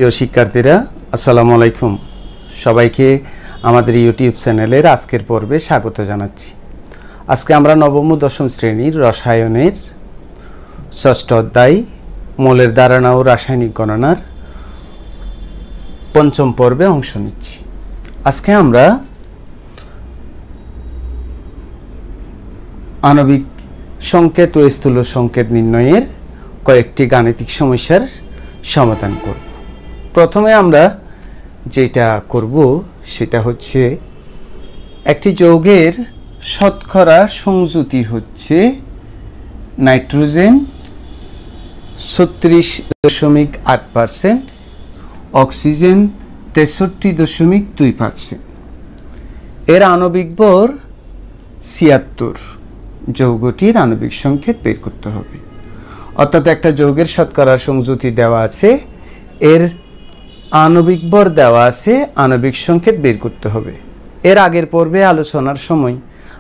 প্রিয় শিক্ষার্থীরা আসসালামু আলাইকুম। সবাইকে আমাদের ইউটিউব চ্যানেলের আজকের পর্বে স্বাগত জানাচ্ছি। আজকে আমরা নবম ও দশম শ্রেণীর রসায়নের ষষ্ঠ অধ্যায় মোলের ধারণা ও রাসায়নিক গণনার পঞ্চম পর্বে অংশ নিচ্ছি। আজকে আমরা আণবিক সংকেত ও স্থূল সংকেত নির্ণয়ের কয়েকটি গাণিতিক সমস্যার সমাধান করব। প্রথমে আমরা যেটা করব সেটা হচ্ছে একটি যৌগের শতকরা সংযুতি হচ্ছে নাইট্রোজেন 36.8%, অক্সিজেন 63.2%, এর আণবিক ভর 76। যৌগটির আণবিক সংকেত বের করতে হবে। অর্থাৎ একটা যৌগের শতকরা সংযুতি দেওয়া আছে, এর আণবিক ভর দেওয়া আছে, আণবিক সংকেত বের করতে হবে। এর আগের পর্বে আলোচনার সময়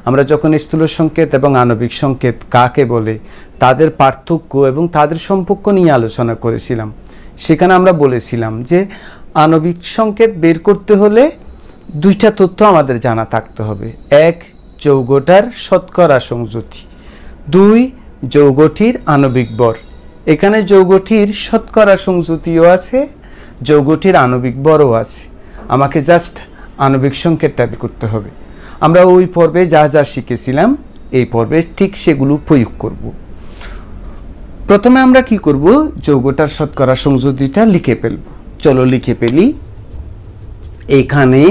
আমরা যখন স্থূল সংকেত এবং আণবিক সংকেত কাকে বলে, তাদের পার্থক্য এবং তাদের সম্পর্ক নিয়ে আলোচনা করেছিলাম। সেখানে আমরা বলেছিলাম যে আণবিক সংকেত বের করতে হলে দুইটা তথ্য আমাদের জানা থাকতে হবে। এক, যৌগটার শতকরা সংযুতি। দুই, যৌগটির আণবিক ভর। এখানে যৌগটির শতকরা সংযুতিও আছে, যৌগটির আণবিক ভরও আছে। আমাকে জাস্ট আণবিক সংকেতটা বের করতে হবে। আমরা ওই পর্বে যা যা শিখেছিলাম এই পর্বে ঠিক সেগুলো প্রয়োগ করব। প্রথমে আমরা কি করব, যৌগটার শতকরা সংযুতিটা লিখে ফেলব। চলো লিখে ফেলি। এখানে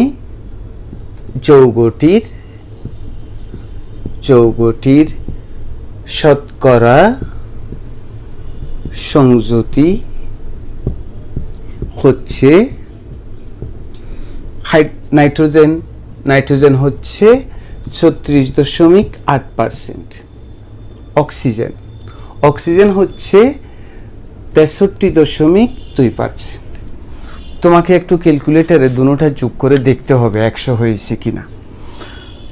যৌগটির শতকরা সংযুতি হচ্ছে নাইট্রোজেন হচ্ছে 36.8%, অক্সিজেন হচ্ছে 63.2%। তোমাকে একটু ক্যালকুলেটরে দুটোটা যোগ করে দেখতে হবে 100 হয়েছে কিনা।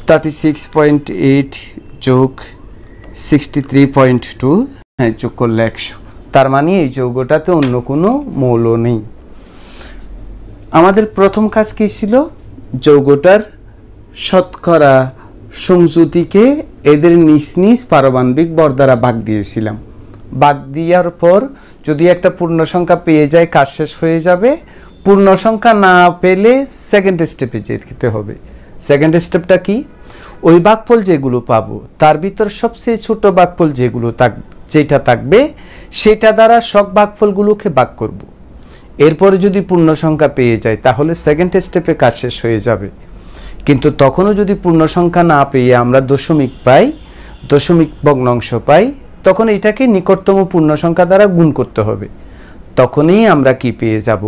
36.8 যোগ 63.2, হ্যাঁ, যোগ করলে 100। তার মানে এই যৌগটাতে অন্য কোনো মৌল নেই। আমাদের প্রথম কাজ কি ছিল, যৌগটার শতকরা সংযুতিকে এদের নিজ নিজ পারমাণবিক ভর দ্বারা ভাগ দিয়েছিলাম। ভাগ দেওয়ার পর যদি একটা পূর্ণ সংখ্যা পেয়ে যায় কাজ শেষ হয়ে যাবে। পূর্ণ সংখ্যা না পেলে সেকেন্ড স্টেপে যেতে হবে। সেকেন্ড স্টেপটা কি, ওই ভাগফল যেগুলো পাবো তার ভিতর সবচেয়ে ছোট ভাগফল যেটা থাকবে সেটা দ্বারা সব ভাগফলগুলোকে ভাগ করব। এরপরে যদি পূর্ণ সংখ্যা পেয়ে যায় তাহলে সেকেন্ড স্টেপে কাজ শেষ হয়ে যাবে। কিন্তু তখনও যদি পূর্ণ সংখ্যা না পেয়ে আমরা দশমিক ভগ্নাংশ পাই, তখন এটাকে নিকটতম পূর্ণ সংখ্যা দ্বারা গুণ করতে হবে। তখনই আমরা কি পেয়ে যাব,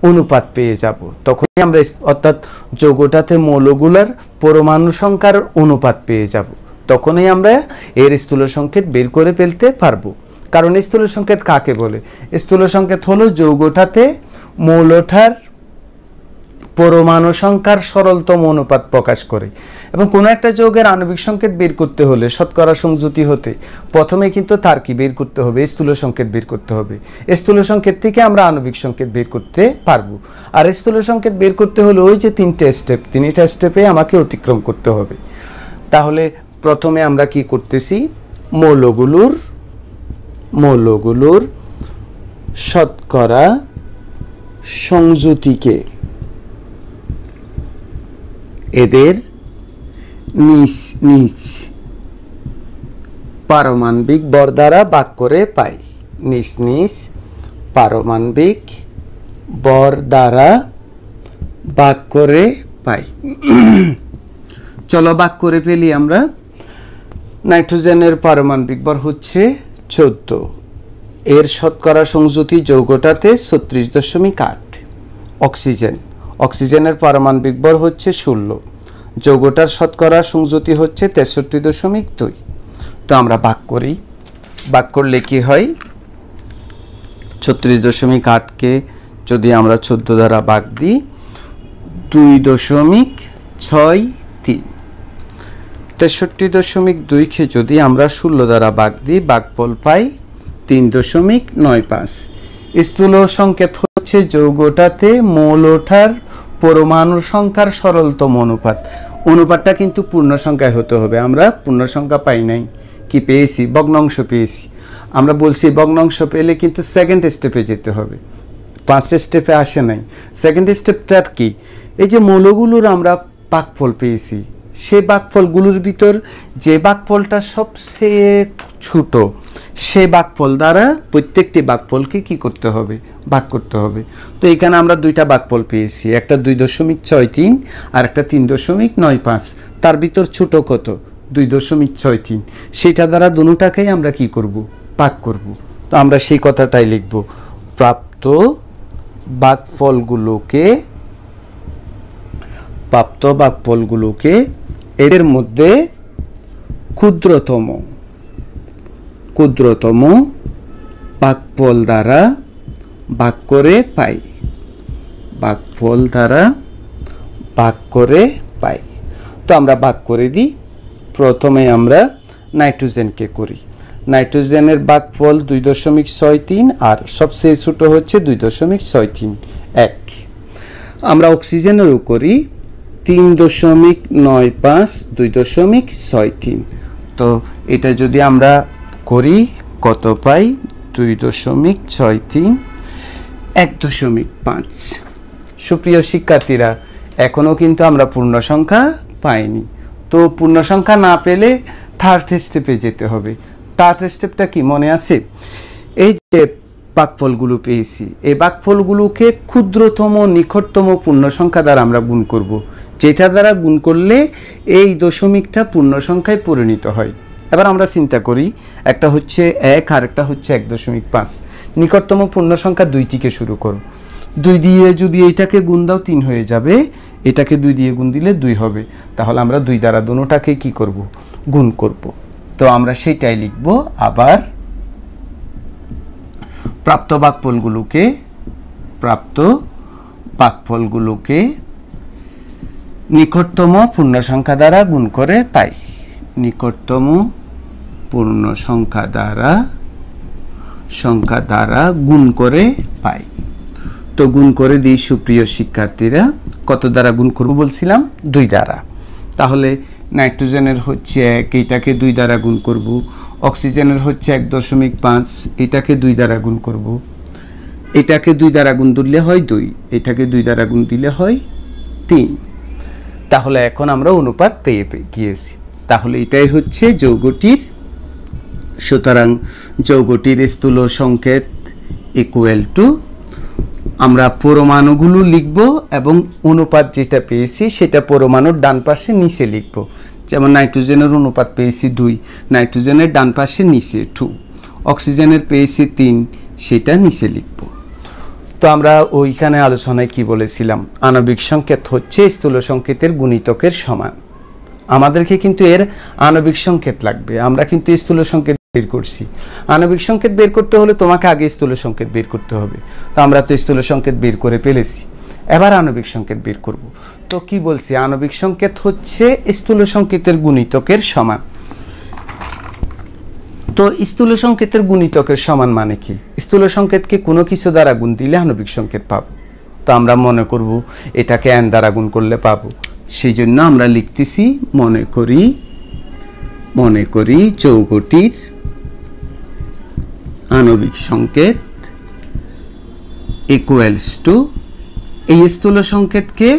অনুপাত পেয়ে যাব। তখনই আমরা অর্থাৎ যৌগটাতে মৌলগুলার পরমাণু সংখ্যার অনুপাত পেয়ে যাব। তখনই আমরা এর স্থূল সংকেত বের করে ফেলতে পারবো। কারণ স্থূল সংকেত কাকে বলে, স্থূল সংকেত হলো যৌগটাতে মৌলটার পরমাণু সংখ্যার সরলতম অনুপাত প্রকাশ করে। এবং কোনো একটা যৌগের আণবিক সংকেত বের করতে হলে শতকরা সংযুতি হতে প্রথমে কিন্তু তার কি বের করতে হবে, স্থূল সংকেত বের করতে হবে। স্থূল সংকেত থেকে আমরা আণবিক সংকেত বের করতে পারবো। আর স্থূল সংকেত বের করতে হলে ওই যে তিনটা স্টেপে আমাকে অতিক্রম করতে হবে। তাহলে প্রথমে আমরা কি করতেছি, মৌলগুলোর শতকরা সংযুতিকে এদের নিজ নিজ পারমাণবিক ভর দ্বারা ভাগ করে পাই। নিজ নিজ পারমাণবিক ভর দ্বারা ভাগ করে পাই। চলো ভাগ করে ফেলি আমরা। নাইট্রোজেনের পারমাণবিক ভর হচ্ছে 14, এর শতকরা সংযুতি যৌগটাতে 36.8। অক্সিজেনের পারমাণবিক ভর হচ্ছে 16, যৌগটার শতকরা সংযুতি হচ্ছে 63.2। তো আমরা ভাগ করি। ভাগ করলে কি হয়, 36.8কে যদি আমরা 14 দ্বারা ভাগ দিই 2.63। 63.2কে যদি আমরা 16 দ্বারা ভাগ দিই ভাগফল পাই 3.95। স্থূল সংকেত হচ্ছে হচ্ছে যৌগটাতে মৌল ওঠার পরমাণুর সংখ্যার সরলতম অনুপাত। অনুপাতটা কিন্তু পূর্ণ সংখ্যায় হতে হবে। আমরা পূর্ণ সংখ্যা পাই নাই, কি পেয়েছি? ভগ্নাংশ পেয়েছি। আমরা বলছি ভগ্নাংশ পেলে কিন্তু সেকেন্ড স্টেপে যেতে হবে, ফার্স্ট স্টেপে আসে নাই। সেকেন্ড স্টেপটা কি? এই যে মৌলগুলোর আমরা ভাগফল পেয়েছি, সেই ভাগফলগুলোর ভিতর যে ভাগফলটা সবচেয়ে ছোট, সে ভাগফল দ্বারা প্রত্যেকটি ভাগফলকে কি করতে হবে? ভাগ করতে হবে। তো এখানে আমরা দুইটা ভাগফল পেয়েছি, একটা 2.63 আর একটা 3.95। তার ভিতর ছোট কত? 2.63। সেটা দ্বারা দুটোটাকেই আমরা কি করব? ভাগ করব। তো আমরা সেই কথাটাই লিখব, প্রাপ্ত ভাগফলগুলোকে এর মধ্যে ক্ষুদ্রতম ভাগফল দ্বারা ভাগ করে পাই। তো আমরা ভাগ করে দিই। প্রথমে আমরা নাইট্রোজেনকে করি। নাইট্রোজেনের ভাগফল 2.63 আর সবচেয়ে ছোট হচ্ছে 2.63। আমরা অক্সিজেনেরও করি 3.95, 2.63। তো এটা যদি আমরা করি কত পাই? 2.63, 1.5। সুপ্রিয় শিক্ষার্থীরা, এখনো কিন্তু আমরা পূর্ণ সংখ্যা পাইনি। তো পূর্ণ সংখ্যা না পেলে থার্ড স্টেপে যেতে হবে। থার্ড স্টেপটা কি মনে আছে? এই যে ভাগফলগুলো পেয়েছি, এই ভাগফলগুলোকে ক্ষুদ্রতম নিকটতম পূর্ণ সংখ্যা দ্বারা আমরা গুণ করব, যেটা দ্বারা গুণ করলে এই দশমিকটা পূর্ণ সংখ্যায় পরিণত হয়। এবার আমরা চিন্তা করি, একটা হচ্ছে 1 আর একটা হচ্ছে 1.5। নিকটতম পূর্ণ সংখ্যা 2 থেকে শুরু করো। 2 দিয়ে যদি এইটাকে গুণ দাও 3 হয়ে যাবে, এটাকে 2 দিয়ে গুণ দিলে 2 হবে। তাহলে আমরা 2 দ্বারা দুটোটাকে কি করব? গুণ করব। তো আমরা সেইটাই লিখব। আবার প্রাপ্ত ভাগফলগুলোকে নিকটতম পূর্ণ সংখ্যা দ্বারা গুণ করে পাই। নিকটতম পূর্ণ সংখ্যা দ্বারা গুণ করে পাই। তো গুণ করে দিই সুপ্রিয় শিক্ষার্থীরা। কত দ্বারা গুণ করব বলছিলাম? 2 দ্বারা। তাহলে নাইট্রোজেনের হচ্ছে 1, এটাকে 2 দ্বারা গুণ করব। অক্সিজেনের হচ্ছে 1.5, এটাকে 2 দ্বারা গুণ করব। এটাকে 2 দ্বারা গুণ দিলে হয় 2, এটাকে 2 দ্বারা গুণ দিলে হয় 3। তাহলে এখন আমরা অনুপাত পেয়ে গিয়েছি। তাহলে এটাই হচ্ছে যৌগটির। সুতরাং যৌগটির স্থূল সংকেত ইকুয়াল টু, আমরা পরমাণুগুলো লিখব এবং অনুপাত যেটা পেয়েছি সেটা পরমাণুর ডান পাশে নিচে লিখব। যেমন নাইট্রোজেনের অনুপাত পেয়েছি 2, নাইট্রোজেনের ডান পাশে নিচে 2। অক্সিজেনের পেয়েছি 3, সেটা নিচে লিখব। তো আমরা ওইখানে আলোচনায় কি বলেছিলাম? আণবিক সংকেত হচ্ছে স্থূল সংকেতের গুণিতকের সমান। আমাদেরকে কিন্তু এর আণবিক সংকেত লাগবে। আমরা কিন্তু স্থূল সংকেত বের করছি। আণবিক সংকেত বের করতে হলে তোমাকে আগে স্থূল সংকেত বের করতে হবে। তো আমরা তো স্থূল সংকেত বের করে ফেলেছি, এবার আণবিক সংকেত বের করব। তো কি বলছি? আণবিক সংকেত হচ্ছে স্থূল সংকেতের গুণিতকের সমান। তো স্থূল সংকেতের গুণিতকের সমান মানে কি? স্থূল সংকেতকে কোনো কিছু দ্বারা গুণ দিলে আণবিক সংকেত পাবো। তো আমরা মনে করব এটাকে n দ্বারা গুণ করলে পাবো। সেই জন্য আমরা লিখতেছি মনে করি যৌগটির আণবিক সংকেত ইকুয়ালস টু, এই স্থূল সংকেতকে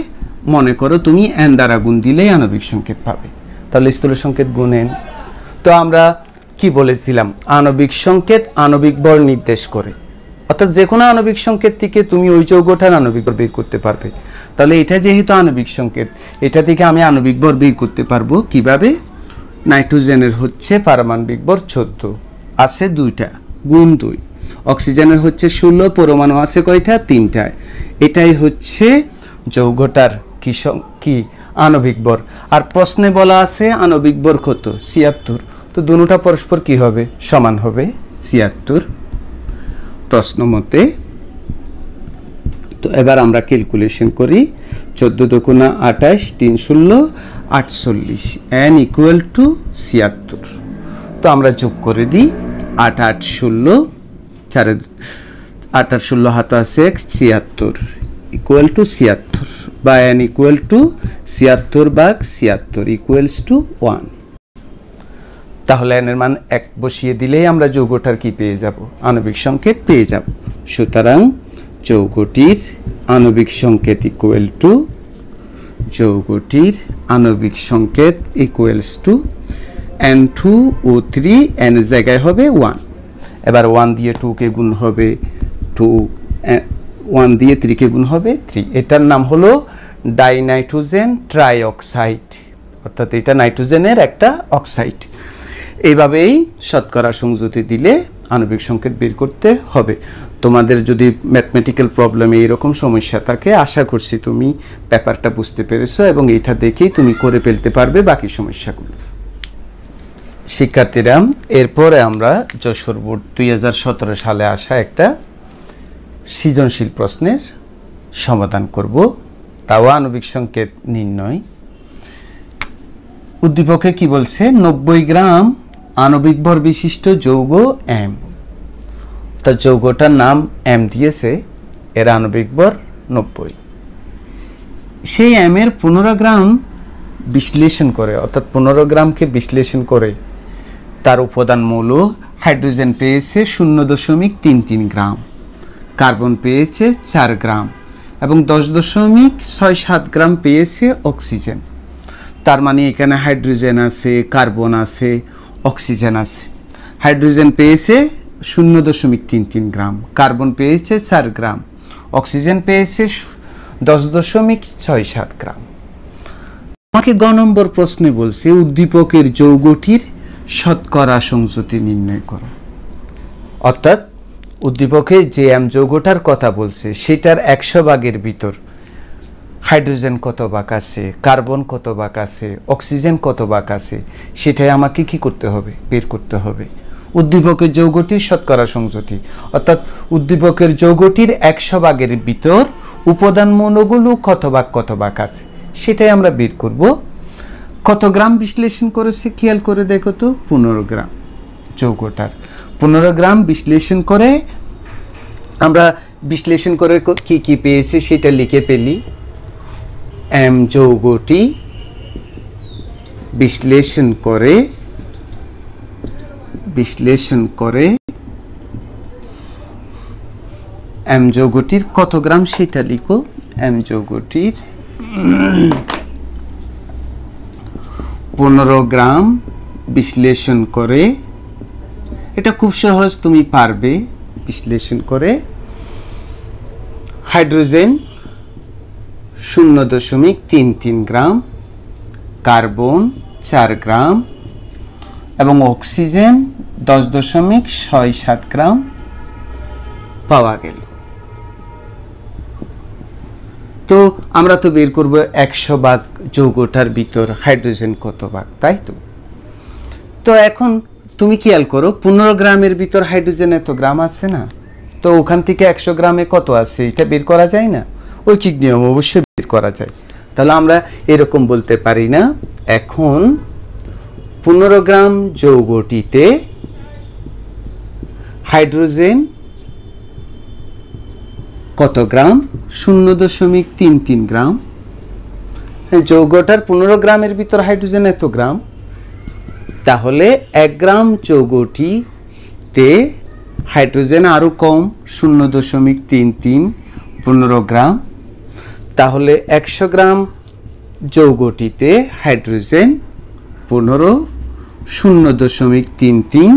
মনে করো তুমি n দ্বারা গুণ দিলেই আণবিক সংকেত পাবে। তাহলে স্থূল সংকেত গুণ n। তো আমরা কি বলেছিলাম? আণবিক সংকেত আণবিক ভর নির্দেশ করে, অর্থাৎ যে কোনো আণবিক সংকেত থেকে তুমি ওই যৌগটার আণবিক ভর বের করতে পারবে। তাহলে এটা যেহেতু আণবিক সংকেত, এটা থেকে আমি আণবিক ভর বের করতে পারবো কিভাবে? নাইট্রোজেনের হচ্ছে পারমাণবিক ভর 14, আছে 2টা, গুণ 2। অক্সিজেনের হচ্ছে 16, পরমাণু আছে কয়টা? 3টা। এটাই হচ্ছে যৌগটার কি আণবিক ভর। আর প্রশ্নে বলা আছে আণবিক ভর কত? 76। তো দুটোটা পরস্পর কি হবে? সমান হবে 76 প্রশ্ন মতে। তো এবার আমরা ক্যালকুলেশন করি। 14 দুগুণা 28, 3 ষোলো 48, n ইকুয়াল টু 76। তো আমরা যোগ করে দিই 8 8 16, 8 আর 16 হাতে আছে x 76 ইকুয়াল টু 76 বা n ইকুয়াল টু 76 ভাগ 76 ইকুয়ালস টু 1। তাহলে n এর মান 1 বসিয়ে দিলেই আমরা যৌগটার কি পেয়ে যাব, আণবিক সংকেত পেয়ে যাব। সুতরাং যৌগটির আণবিক সংকেত ইকুয়াল টু যৌগটির আণবিক সংকেত ইকুয়ালস টু N2O3, n এর জায়গায় হবে 1। এবার 1 দিয়ে 2 কে গুণ হবে 2, 1 দিয়ে 3 কে গুণ হবে 3। এটার নাম হলো ডাইনাইট্রোজেন ট্রাইঅক্সাইড, অর্থাৎ এটা নাইট্রোজেনের একটা অক্সাইড। এইভাবেই শতকরা সংযুতি দিলে আণবিক সংকেত বের করতে হবে। তোমাদের যদি ম্যাথমেটিক্যাল প্রবলেমে এরকম সমস্যা থাকে, আশা করছি তুমি পেপারটা বুঝতে পেরেছো এবং এটা দেখেই তুমি করে ফেলতে পারবে বাকি সমস্যাগুলো। শিক্ষার্থীরা, এরপরে আমরা যশোর বোর্ড 2017 সালে আসা একটা সৃজনশীল প্রশ্নের সমাধান করব, তাও আণবিক সংকেত নির্ণয়। উদ্দীপকে কি বলছে, 90 গ্রাম আণবিক ভর বিশিষ্ট যৌগ M। তা যৌগটার নাম M দিয়েছে, এর আণবিক ভর 90। সেই M এর 15 গ্রাম বিশ্লেষণ করে, অর্থাৎ 15 গ্রামকে বিশ্লেষণ করে তার উপাদান মৌল হাইড্রোজেন পেয়েছে 0.33 গ্রাম, কার্বন পেয়েছে 4 গ্রাম এবং 10.67 গ্রাম পেয়েছে অক্সিজেন। তার মানে এখানে হাইড্রোজেন আছে, কার্বন আছে, অক্সিজেন আছে। হাইড্রোজেন পেয়েছে 0.33 গ্রাম, কার্বন পেয়েছে 4 গ্রাম, অক্সিজেন পেয়েছে 10.67 গ্রাম। আমাকে গ নম্বর প্রশ্নে বলছে উদ্দীপকের যৌগটির শতকরা সংযুতি নির্ণয় করো। অর্থাৎ উদ্দীপকে যে M যৌগটার কথা বলছে সেটার 100 ভাগের ভিতর হাইড্রোজেন কত ভাগ আছে, কার্বন কত ভাগ আছে, অক্সিজেন কত ভাগ আছে, সেটাই আমাকে কি করতে হবে, বের করতে হবে। উদ্দীপকের যৌগটির শতকরা সংযুতি, অর্থাৎ উদ্দীপকের যৌগটির 100 ভাগের ভিতর উপাদান মৌলগুলো কত ভাগ আছে সেটাই আমরা বের করব। কত গ্রাম বিশ্লেষণ করেছে খেয়াল করে দেখো তো, 15 গ্রাম। যৌগটার 15 গ্রাম বিশ্লেষণ করে আমরা বিশ্লেষণ করে কি কি পেয়েছি সেটা লিখে ফেলি। M যৌগটি বিশ্লেষণ করে M যৌগটির কত গ্রাম সেটা লিখো। M যৌগটির 15 গ্রাম বিশ্লেষণ করে, এটা খুব সহজ, তুমি পারবে। বিশ্লেষণ করে হাইড্রোজেন 0.33 গ্রাম, কার্বন 4 গ্রাম এবং অক্সিজেন 10.67 গ্রাম পাওয়া গেল। তো আমরা তো বের করব 100 ভাগ যৌগটার ভিতর হাইড্রোজেন কত ভাগ, তাই তো। তো এখন তুমি খেয়াল করো 15 গ্রামের ভিতর হাইড্রোজেন এত গ্রাম আছে না, তো ওখান থেকে 100 গ্রামে কত আছে এটা বের করা যায় না? ঐকিক নিয়ম অবশ্যই বের করা যায়। তাহলে আমরা এরকম বলতে পারি না, এখন 15 গ্রাম যৌগটিতে হাইড্রোজেন কত গ্রাম, 0.33 গ্রাম। যৌগটার 15 গ্রামের ভিতর হাইড্রোজেন এত গ্রাম, তাহলে 1 গ্রাম যৌগটিতে হাইড্রোজেন আরো কম, 0.33 15 গ্রাম। তাহলে 100 গ্রাম যৌগটিতে হাইড্রোজেন 15 0.33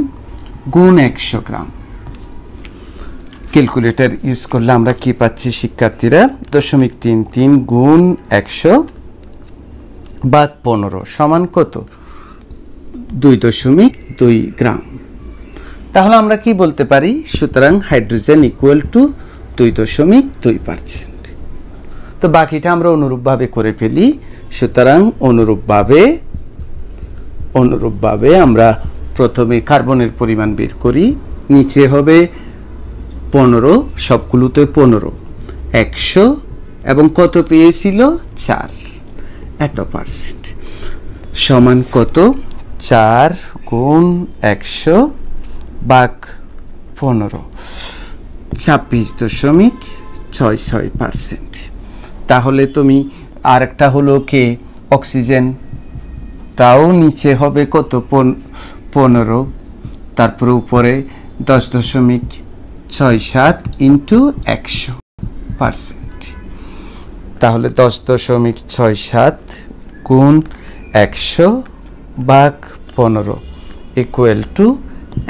গুণ 100 গ্রাম। ক্যালকুলেটর ইউজ করলে আমরা কি পাচ্ছি শিক্ষার্থীরা, 0.33 গুণ 100 ভাগ 15 সমান কত, 2.2 গ্রাম। তাহলে আমরা কি বলতে পারি, সুতরাং হাইড্রোজেন ইকুয়াল টু 2.2%। তো বাকিটা আমরা অনুরূপভাবে করে ফেলি। সুতরাং অনুরূপভাবে আমরা প্রথমে কার্বনের পরিমাণ বের করি, নিচে হবে 15, সবগুলোতে 15, 100 এবং কত পেয়েছিল 4, এত পার্সেন্ট সমান কত, 4 গুণ 100 ভাগ 15। 26.66%। তাহলে তুমি আরেকটা হলো কে অক্সিজেন, তাও নিচে হবে কত 15, তারপরে উপরে 10.67 ইন্টু 100%। তাহলে 10.67 গুণ 100 ভাগ 15 ইকুয়াল টু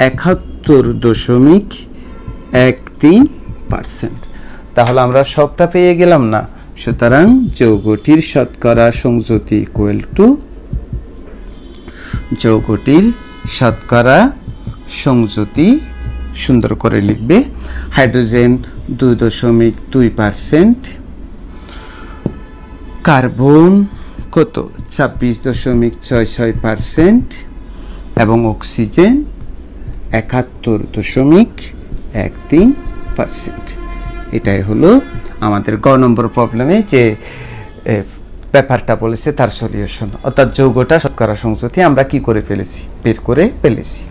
71.13%। তাহলে আমরা সবটা পেয়ে গেলাম না। সুতরাং যৌগটির শতকরা সংযুতি ইকুয়াল টু যৌগটির শতকরা সংযুতি সুন্দর করে লিখবে। হাইড্রোজেন 2.2%, কার্বন কত 26.66% এবং অক্সিজেন 71.13%। এটাই হলো আমাদের গ নম্বর প্রবলেমে যে ব্যাপারটা বলেছে তার সলিউশন, অর্থাৎ যৌগটা শতকরা সংযুতি আমরা কি করে ফেলেছি, বের করে ফেলেছি।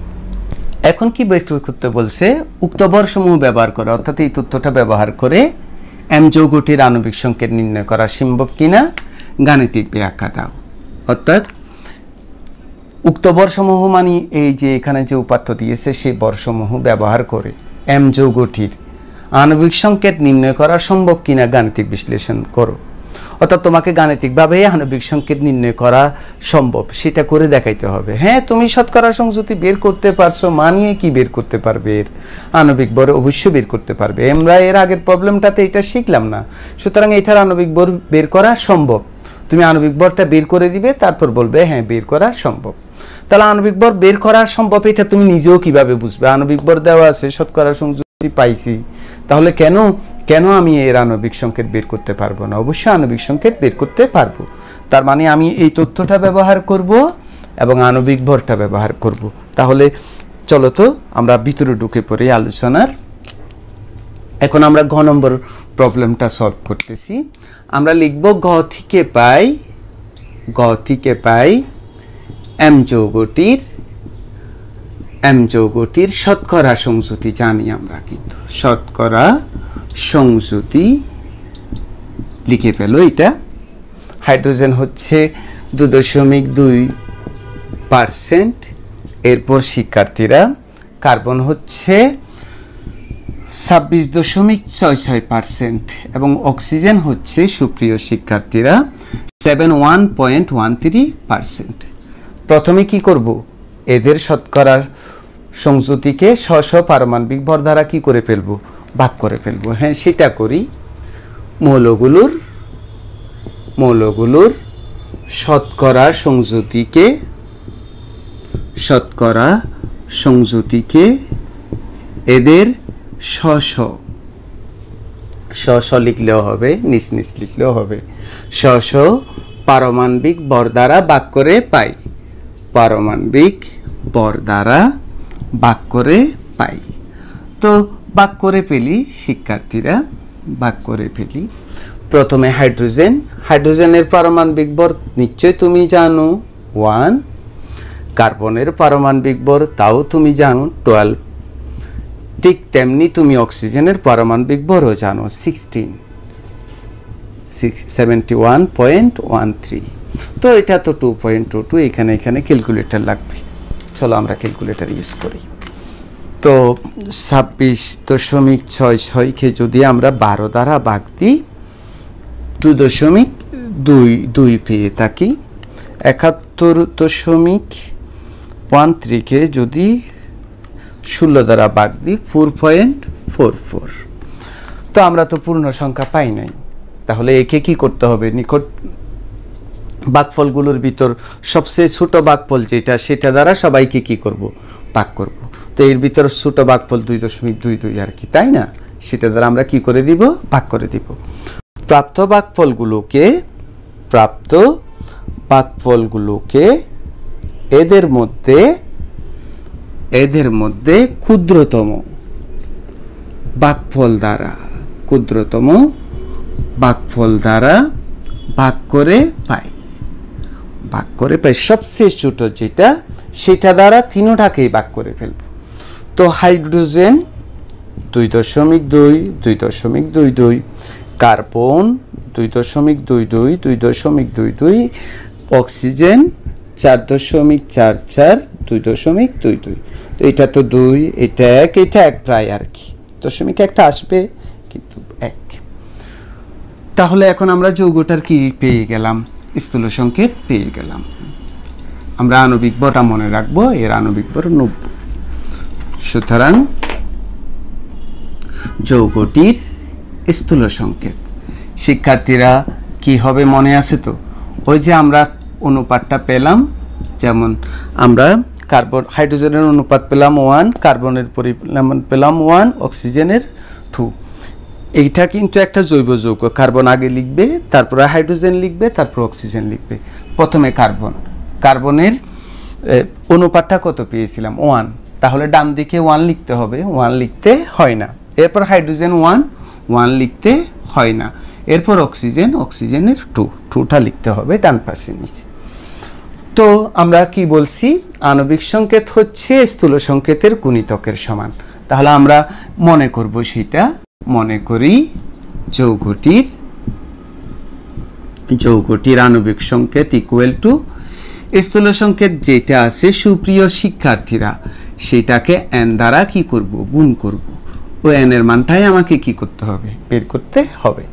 এখন কি বের করতে বলছে, উক্ত ভরসমূহ ব্যবহার করে, অর্থাৎ এই তথ্যটা ব্যবহার করে এম যৌগটির আণবিক সংকেত নির্ণয় করা সম্ভব কিনা গাণিতিক ব্যাখ্যা দাও। অর্থাৎ উক্ত ভরসমূহ মানে এই যে এখানে যে উপাত্ত দিয়েছে সেই ভরসমূহ ব্যবহার করে এম যৌগটির আণবিক সংকেত নির্ণয় করা সম্ভব কিনা গাণিতিক বিশ্লেষণ করো। অর্থাৎ তোমাকে গাণিতিকভাবে আণবিক সংকেত নির্ণয় করা সম্ভব সেটা করে দেখাইতে হবে। হ্যাঁ, তুমি শতকরা সংযুতি বের করতে পারছো, মানিয়ে কি বের করতে পারবে, এর আণবিক ভর অবশ্যই বের করতে পারবে। আমরা এর আগের প্রবলেমটাতে এটা শিখলাম না, সুতরাং এটার আণবিক ভর বের করা সম্ভব। তুমি আণবিক ভরটা বের করে দিবে, তারপর বলবে হ্যাঁ বের করা সম্ভব। তাহলে আণবিক ভর বের করা সম্ভব এটা তুমি নিজেও কিভাবে বুঝবে? আণবিক ভর দেওয়া আছে, শতকরা সংযুতি পাইছি, তাহলে কেন আমি এর আণবিক সংকেত বের করতে পারবো না? অবশ্যই আণবিক সংকেত বের করতে পারবো। তার মানে আমি এই তথ্যটা ব্যবহার করব এবং আণবিক ভরটা ব্যবহার করব। তাহলে চলো তো আমরা ভিতরে ঢুকে পড়ি আলোচনার। এখন আমরা ঘ নম্বর প্রবলেমটা সলভ করতেছি। আমরা লিখব গ থেকে পাই এম যৌগটির শতকরা সংযুতি জানি আমরা, কিন্তু শতকরা সংযুতি লিখে ফেলো। এটা হাইড্রোজেন হচ্ছে 2.2%, এরপর শিক্ষার্থীরা কার্বন হচ্ছে 26.66% এবং অক্সিজেন হচ্ছে সুপ্রিয় শিক্ষার্থীরা 71.13%। প্রথমে কি করব, এদের শতকরার সংযুতিকে স্ব পারমাণবিক ভর দ্বারা কি করে ফেলবো, ভাগ করে ফেলবো। হ্যাঁ, সেটা করি। মৌলগুলোর শতকরা সংযুতিকে এদের স্ব লিখলেও হবে, নিজ লিখলেও হবে, স্ব পারমাণবিক ভর দ্বারা ভাগ করে পাই, পারমাণবিক ভর দ্বারা ভাগ করে পাই। তো ভাগ করে ফেলি শিক্ষার্থীরা, ভাগ করে ফেলি। প্রথমে হাইড্রোজেনের পারমাণবিক ভর নিশ্চয় তুমি জানো 1, কার্বনের পারমাণবিক ভর তাও তুমি জানো 12, ঠিক তেমনি তুমি অক্সিজেনের পারমাণবিক ভরও জানো 71.13। তো এটা তো 2.22, এখানে ক্যালকুলেটর লাগবে। চলো আমরা ক্যালকুলেটর ইউজ করি। তো 26.66কে যদি আমরা 12 দ্বারা ভাগ দিই 2.22 পেয়ে থাকি। 71.13কে যদি 16 দ্বারা ভাগ দিই 4.44। তো আমরা তো পূর্ণ সংখ্যা পাই নাই, তাহলে একে কি করতে হবে, নিকট ভাগফলগুলোর ভিতর সবচেয়ে ছোট ভাগফল যেটা, সেটা দ্বারা সবাইকে কি করব, ভাগ করব। তো এর ভিতর ছোট ভাগফল 2.22 আর কি, তাই না? সেটা দ্বারা আমরা কি করে দিব, ভাগ করে দিব। প্রাপ্ত ভাগফলগুলোকে এদের মধ্যে ক্ষুদ্রতম ভাগফল দ্বারা ভাগ করে পাই, সবচেয়ে ছোট যেটা সেটা দ্বারা তিনটাকেই ভাগ করে ফেলব। তো হাইড্রোজেন 2.2 2.22 কার্বন 2.22 2.22 অক্সিজেন 4.44 2.22 তো এটা তো 2 এটা 1 প্রায় আর কি দশমিক একটা আসবে কিন্তু 1 তাহলে এখন আমরা যৌগটার কি পেয়ে গেলাম স্থূল সংকেত পেয়ে গেলাম আমরা আণবিক ভরটা মনে রাখবো এর আণবিক ভর 90 সুতরাং যৌগটির স্থূল সংকেত শিক্ষার্থীরা কি হবে মনে আছে তো ওই যে আমরা অনুপাতটা পেলাম যেমন আমরা কার্বন হাইড্রোজেনের অনুপাত পেলাম 1 কার্বনের পরিমাণ পেলাম 1 অক্সিজেনের 2 এইটা কিন্তু একটা জৈব যৌগ কার্বন আগে লিখবে তারপরে হাইড্রোজেন লিখবে তারপর অক্সিজেন লিখবে প্রথমে কার্বনের অনুপাতটা কত পেয়েছিলাম 1 তাহলে ডান দিকে 1 লিখতে হবে 1 লিখতে হয় না এরপর হাইড্রোজেন 1 লিখতে হয় না এরপর অক্সিজেনের 2টা লিখতে হবে ডান পাশে নিচে তো আমরা কি বলছি আণবিক সংকেত হচ্ছে স্থূল সংকেতের গুণিতকের সমান তাহলে আমরা মনে করব সেটা মনে করি যৌগটির আণবিক সংকেত ইকুয়াল টু স্থূল সংকেত যেটা আছে সুপ্রিয় শিক্ষার্থীরা সেটাকে n দ্বারা কি করব গুণ করব ও n এর মানটাই আমাকে কি করতে হবে বের করতে হবে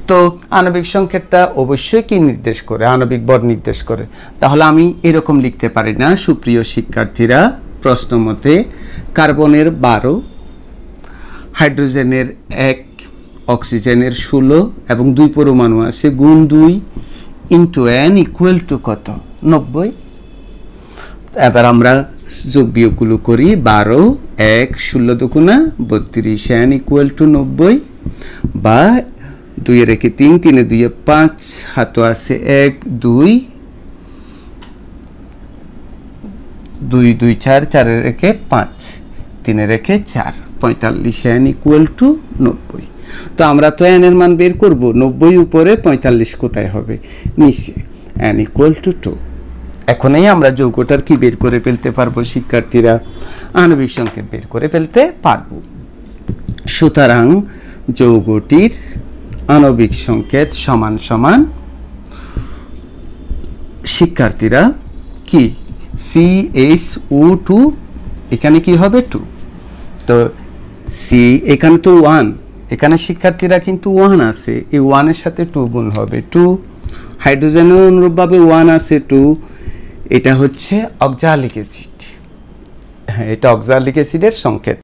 তো আণবিক সংকেতটা অবশ্যই কি নির্দেশ করে আণবিক ভর নির্দেশ করে তাহলে আমি এরকম লিখতে পারি না সুপ্রিয় শিক্ষার্থীরা প্রশ্ন মতে কার্বনের 12 হাইড্রোজেনের 1 অক্সিজেনের 16 এবং 2 পরমাণু আছে গুণ 2 ইনটু n ইকুয়াল টু কত 90 এবার আমরা যোগ বিয়োগগুলো করি 12 1 16 দুগুণা 32 n ইকুয়াল টু 90 বা 2 এর রেখে 3 3 এর 2 এ 5 হাতে আছে 1 2 2 2 4 4 এর রেখে 5 3 এর রেখে 4 45 n ইকুয়াল টু 90 তো আমরা তো n এর মান বের করব 90 উপরে 45 কোথায় হবে নিচে n ইকুয়াল টু 2 এখনই আমরা যৌগটার কি বের করে ফেলতে পারবো শিক্ষার্থীরা আণবিক সংকেত বের করে ফেলতে পারবো সুতরাং যৌগটির আণবিক সংকেত সমান সমান শিক্ষার্থীরা কি CH2 এখানে কি হবে 2 তো C এখানে তো 1 এখানে শিক্ষার্থীরা কিন্তু 1 আছে এই 1 এর সাথে 2 গুণ হবে 2 হাইড্রোজেনের অনুরূপভাবে 1 আছে 2 এটা হচ্ছে অক্সালিক অ্যাসিড হ্যাঁ এটা অক্সালিক অ্যাসিডের সংকেত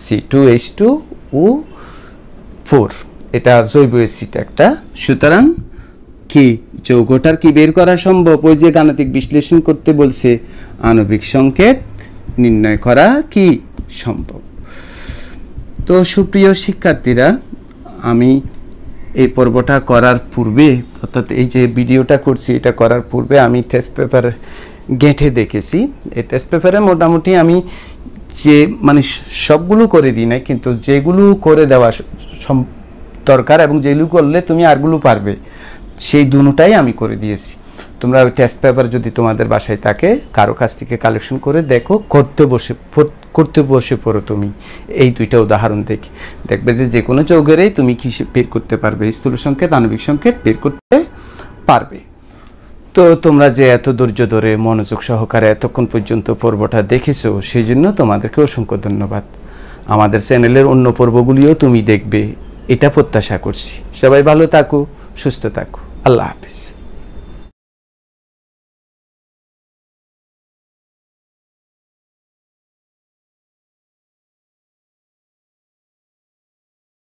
C2H2O4 এটা জৈব অ্যাসিড একটা সুতরাং কি যৌগটার কি বের করা সম্ভব ওই যে গাণিতিক বিশ্লেষণ করতে বলছে আণবিক সংকেত নির্ণয় করা কি সম্ভব তো সুপ্রিয় শিক্ষার্থীরা আমি এই পর্বটা করার পূর্বে অর্থাৎ এই যে ভিডিওটা করছি এটা করার পূর্বে আমি টেস্ট পেপার গেঁথে দেখেছি এই টেস্ট পেপারে মোটামুটি আমি যে মানে সবগুলো করে দিই না কিন্তু যেগুলো করে দেওয়া দরকার এবং যেগুলো করলে তুমি আরগুলো পারবে সেই দুটোটাই আমি করে দিয়েছি তোমরা ওই টেস্ট পেপার যদি তোমাদের বাসায় থাকে কারো কাছ থেকে কালেকশন করে দেখো করতে বসে পড়ো তুমি এই দুইটা উদাহরণ দেখবে যে কোনো যৌগেরই তুমি কি বের করতে পারবে স্থূল সংকেত আণবিক সংকেত বের করতে পারবে তো তোমরা যে এত ধৈর্য ধরে মনোযোগ সহকারে এতক্ষণ পর্যন্ত পর্বটা দেখেছো সেই জন্য তোমাদেরকে অসংখ্য ধন্যবাদ আমাদের চ্যানেলের অন্য পর্বগুলিও তুমি দেখবে এটা প্রত্যাশা করছি সবাই ভালো থাকো সুস্থ থাকো আল্লাহ হাফেজ